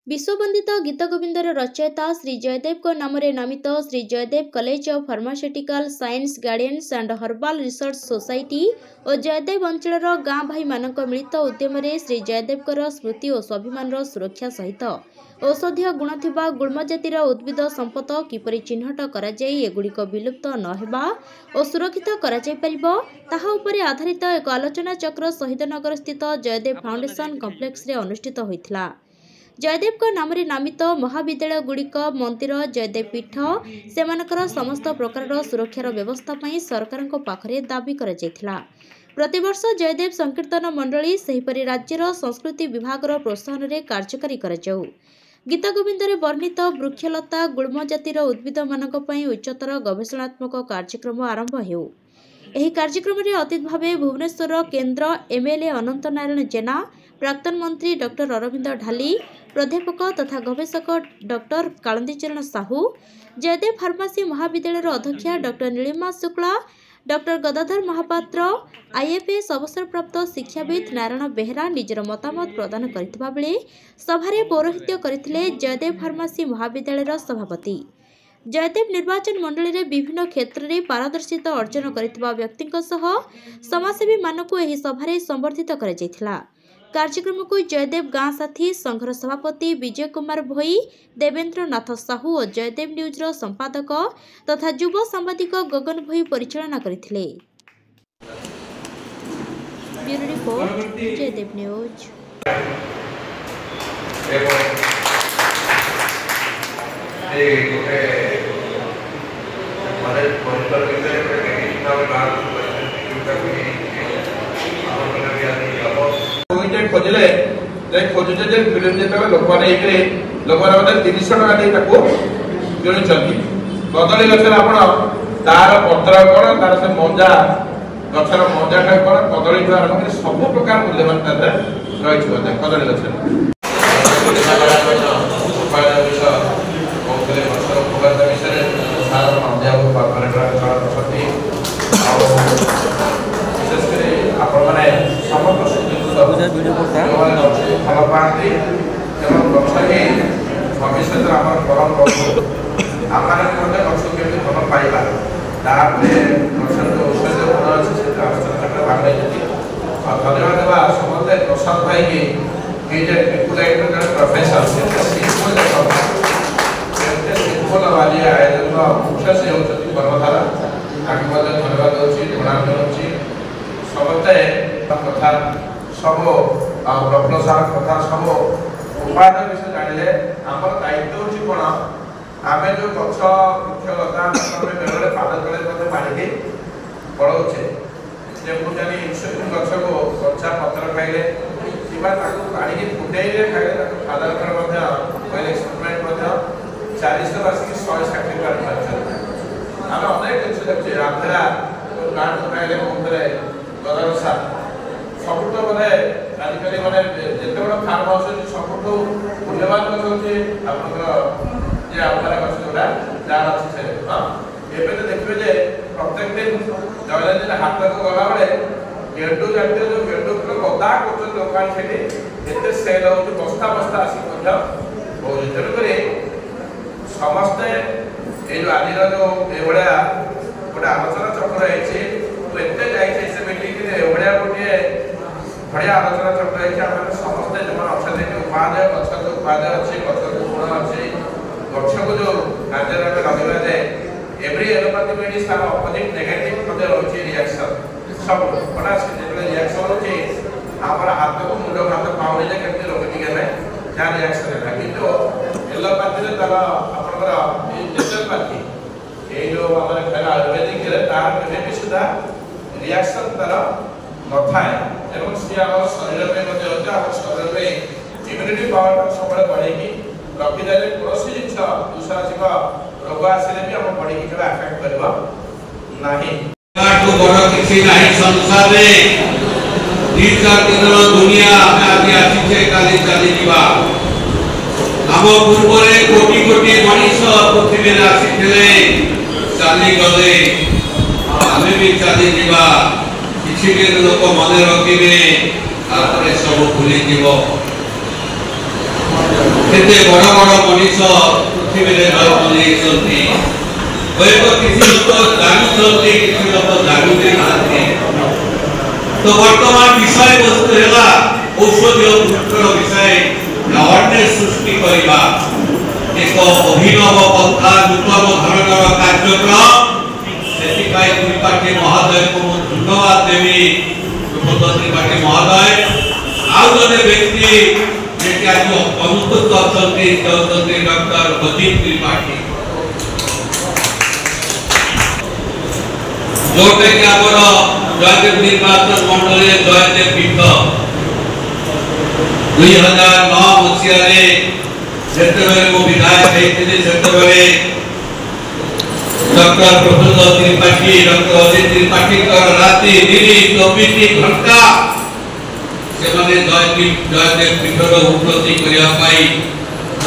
विश्ववंदित गीतगोविंदर रचयिता श्री जयदेव नाम नामित Shri Jayadev college of pharmaceutical science guardians and herbal research society और जयदेव अंचल गाँ भाई मान मिलित उद्यम श्री जयदेव स्मृति और स्वाभिमान सुरक्षा सहित औषधीय गुण थिबा गुल्म जातिर उद्भिद संपद किपरि चिन्हट कराई एगुड़िक विलुप्त नहेबा और सुरक्षित कराई परिबो ताहा उपरे आधारित एक आलोचना चक्र शहीदनगर स्थित जयदेव फाउंडेशन कॉम्प्लेक्स रे अनुष्ठित होइथिला। जयदेव नाम नामित महाविद्यालय गुड़िक मंदिर जयदेव पीठ सेमानकर समस्त प्रकार सुरक्षार व्यवस्था पई सरकार पाखरे दाबी करा जायथिला। प्रतिवर्ष जयदेव संकीर्तन मंडली सेहिपरि राज्यर संस्कृति विभागर प्रोत्साहन रे कार्यकारी करा जाऊ। गीत गोविंदरे वर्णित वृक्षलता गुल्म जातिर उद्भिद मानक पई उच्चतर गवेषणात्मक कार्यक्रम आरंभ हेउ। एही कार्यक्रम रे अतिथि भावे भुवनेश्वर केन्द्र एमएलए अनंत नारायण जेना, प्राक्तन मंत्री डॉक्टर अरविंद ढाली, प्राध्यापक तथा गवेषक डॉक्टर कालंदीचरण साहू, जयदेव फार्मासी महाविद्यालय अध्यक्षा doctor Nilima Shukla, doctor Gadadhar Mahapatra, IFS अवसरप्राप्त शिक्षाविद नारायण बेहरा निजर मतामत प्रदान करथिबा बेले सभारे पौरोहित्य करथिले जयदेव फार्मासी महाविद्यालय सभापति। जयदेव निर्वाचन मंडली रे विभिन्न क्षेत्र में पारदर्शिता अर्जन करथिबा व्यक्तिଙ୍କ सह समाजसेवी मानकु एही सभारे संबर्धित करा जायथिला। कार्यक्रम को जयदेव गाँ साथी संघर सभापति विजय कुमार भोई, देवेंद्र नाथ साहू और जयदेव न्यूज रो संपादक तथा युव सांबादिक गगन भोई परिचालना करथिले। Bureau report Jaydev news. खोजले खोजुचे लोक मैंने 300 टका किणुंट कदली गचर आप तार पत्र कौन तार से मंजा गचर मंजाटा कौन कदली आरम्भ कर सब प्रकार मूल्यवान रही कदली गचर भल पाती भविष्य परम प्रभु आम गच के भल पाइबा गचर जो औषधीय गुण अच्छे भाग धन्यवाद देवा समस्ते प्रसाद भाई की जड़े प्रोफेसर सिंपल वाली आयोजन मुख्य से होती कर्मधारा धन्यवाद दूसरी समस्ते कथा सब प्रश्नसार कथा सब उपाय विषय जानिले आम दायित्व होची कोन आमे जो गछ वृक्षलता बेले पाद तले मारिके पड़ौचे जे बुझानी इंसुलिन गछ को कच्चा पत्र खाइले किबा ताको काढी फुटेइले खाइले फादर कर मध्ये पहिले एक्सपेरिमेंट मध्ये 400 वार्षिक 160 बार खाइले आमे अनेक जिनिस देखछे राधरा काट खाइले मुंदरे गदरसा सबुठ माने आजिकली माने जेते बड़ फार्म हाउस अछि सबुठ मूल्यवान गछ अछि आपनकर जे आधार गछ जोडा जान अछि से हां एबे तो देखबे जे प्रत्येक दिन दैनंदिन हाट को गला बेले गेंडू जाते जो गेंडू को गदा करछन दुकान छेली एते सेल होत बस्ता बस्ता आसी मध्य बहुत जरूर करे समस्त ए जो आदिर जो एवडा गोटा आलोचना चक्र है तो एते जाई छै से मीटिंग रे एवडा गोटे बढ़िया आलोचना चक्र है कि समस्ते जो अच्छे उपाध्याय गच उपाध्याय अच्छे गच गुण अच्छे गच को जो कार्य लगे जाए एवरी एलोपैथी मेडिसिन तार अपोजिट नेगेटिव रही रिएक्शन सब गोटा रिएक्शन होची आमर हाथ को मुंड हाथ पाऊनी जे केमती रोग टिके क्या रिएक्शन है किंतु एलोपैथी तार आपनकर नेचुरोपैथी ए जो हमर खाला आयुर्वेदिक रे तार केने भी सुधा रिएक्शन तार न थाए एवं से आम शरीर में शरीर में इम्यूनिटी पावर सब बढ़ेगी रखीदे कौन जिन दुस्साहसिक रोग आसिले भी आम बॉडी की अफेक्ट करबा नाही तो बड़ किसी नाही संसार रे दिन का दिन दुनिया आदि आसी छे काली चली जीवा आम पूर्व रे कोटि कोटि मनुष्य पृथ्वी रे आसी थिले चली गले आमे भी चली जीवा किसी के लोक मन रखिबे तापर सब भूली जीव। केते बड़ बड़ मनीष पृथ्वी रे रहउछन्ति होयतो किसी लोक जानुछन्ति किसी लोक जानुते नाथि। तो वर्तमान विषय वस्तु हेला औषधीय वृक्षर विषय अवेयरनेस सृष्टि करिबा एक अभिनव पन्था नूतन धरणर कार्यक्रम सेतिकाय त्रिपाठी महोदय को धन्यवाद देवी। त्रिपाठी महोदय आउ जने व्यक्ति जे आज अनुपस्थित अछन्ति डॉक्टर अजीत त्रिपाठी जोटे कि आमर जयदेव निर्वाचन मंडल जयदेव पीठ 2009 मसीह सेतेबेले मो विधायक होइथिले सेतेबेले डॉक्टर प्रफुल्ल त्रिपाठी डॉक्टर अजीत त्रिपाठी राति दिन 24 घंटा से माने जयदेव पीठर उन्नति करिया पाई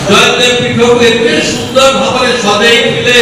जयदेव पीठ को एते सुंदर भाव में सजाई थिले।